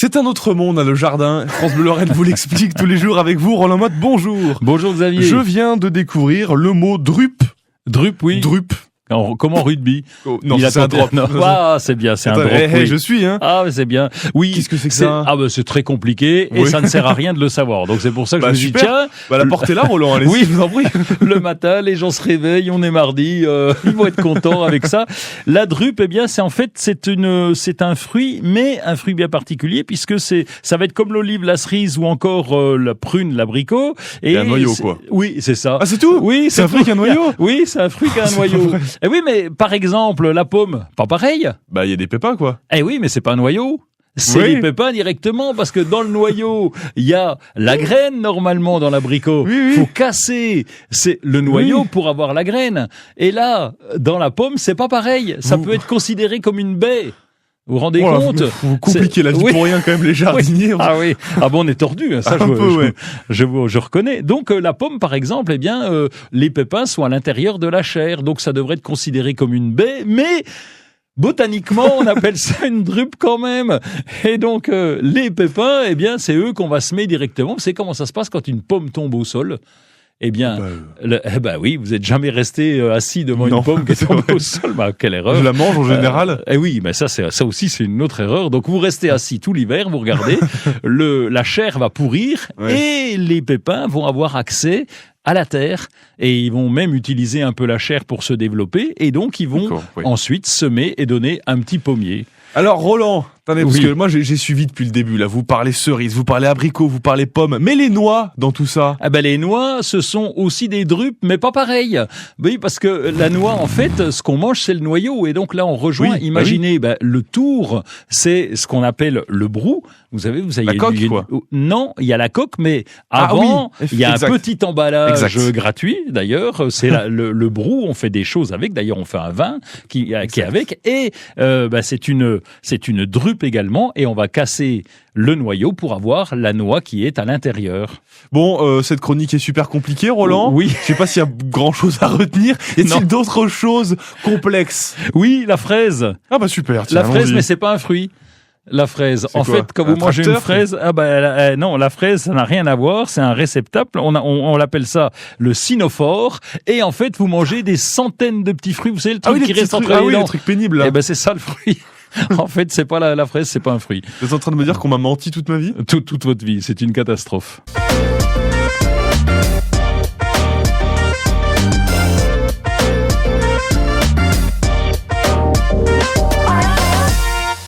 C'est un autre monde, le jardin. France Bleu Lorraine vous l'explique tous les jours avec vous. Roland Motte, bonjour. Bonjour Xavier. Je viens de découvrir le mot drupe. Drupe, oui. Drupe. Comment rugby? Oh, non, il c'est un drop. Ah, c'est bien, c'est un drop. Oui. Je suis, hein. Ah, mais c'est bien. Oui. Qu'est-ce que c'est que ça? Ah, c'est très compliqué et ça ne sert à rien de le savoir. Donc c'est pour ça que je me dis, tiens. La portez là, Roland, allez-y, oui, je vous en prie. Le matin, les gens se réveillent, on est mardi, ils vont être contents avec ça. La drupe, eh bien, c'est un fruit, mais un fruit bien particulier puisque ça va être comme l'olive, la cerise ou encore la prune, l'abricot. Et un noyau, quoi. Oui, c'est ça. Ah, c'est tout? Oui, c'est un fruit qui a un noyau? Oui, c'est un fruit qui a un noyau. Et oui, mais par exemple, la pomme, pas pareil. Bah, il y a des pépins, quoi. Eh oui, mais c'est pas un noyau. C'est les pépins directement, parce que dans le noyau, il y a la graine normalement dans l'abricot. Faut casser le noyau pour avoir la graine. Et là, dans la pomme, c'est pas pareil. Ça peut être considéré comme une baie. Vous vous rendez compte? Vous compliquez la vie pour rien quand même, les jardiniers. Ah oui. Ah bon, on est tordu. Ça, je reconnais. Donc la pomme, par exemple, eh bien, les pépins sont à l'intérieur de la chair. Donc ça devrait être considéré comme une baie, mais botaniquement, on appelle ça une drupe quand même. Et donc les pépins, eh bien, c'est eux qu'on va semer directement. C'est comment ça se passe quand une pomme tombe au sol? Eh bien, oui, vous êtes jamais resté assis devant une pomme qui est tombée au sol. Bah, quelle erreur. Je la mange en général. Eh oui, mais ça aussi, c'est une autre erreur. Donc, vous restez assis tout l'hiver, vous regardez, la chair va pourrir et les pépins vont avoir accès à la terre et ils vont même utiliser un peu la chair pour se développer et donc ils vont ensuite semer et donner un petit pommier. Alors Roland, attendez, parce que moi j'ai suivi depuis le début là, vous parlez cerises, vous parlez abricots, vous parlez pommes, mais les noix dans tout ça? Ah ben les noix, ce sont aussi des drupes, mais pas pareil. Oui, parce que la noix, en fait, ce qu'on mange, c'est le noyau, et donc là on rejoint, imaginez, le tour, c'est ce qu'on appelle le brou. Vous avez la coque, quoi. Non, il y a la coque, mais avant, il y a un petit emballage gratuit, d'ailleurs, c'est le brou, on fait des choses avec, d'ailleurs on fait un vin qui est avec, et c'est une drupe également, et on va casser le noyau pour avoir la noix qui est à l'intérieur. Bon, cette chronique est super compliquée, Roland. Oui. Je sais pas s'il y a grand chose à retenir. Y a-t-il d'autres choses complexes? Oui, la fraise. Ah bah super. Tiens, la fraise, mais c'est pas un fruit. La fraise. En fait, quand vous mangez une fraise, non, la fraise, ça n'a rien à voir. C'est un réceptacle. On l'appelle ça le cynophore. Et en fait, vous mangez des centaines de petits fruits. Vous savez, le truc qui reste entre les dents. le truc pénible, là. Eh ben, c'est ça le fruit. En fait, c'est pas la fraise, c'est pas un fruit. Vous êtes en train de me dire qu'on m'a menti toute ma vie? Toute votre vie. C'est une catastrophe.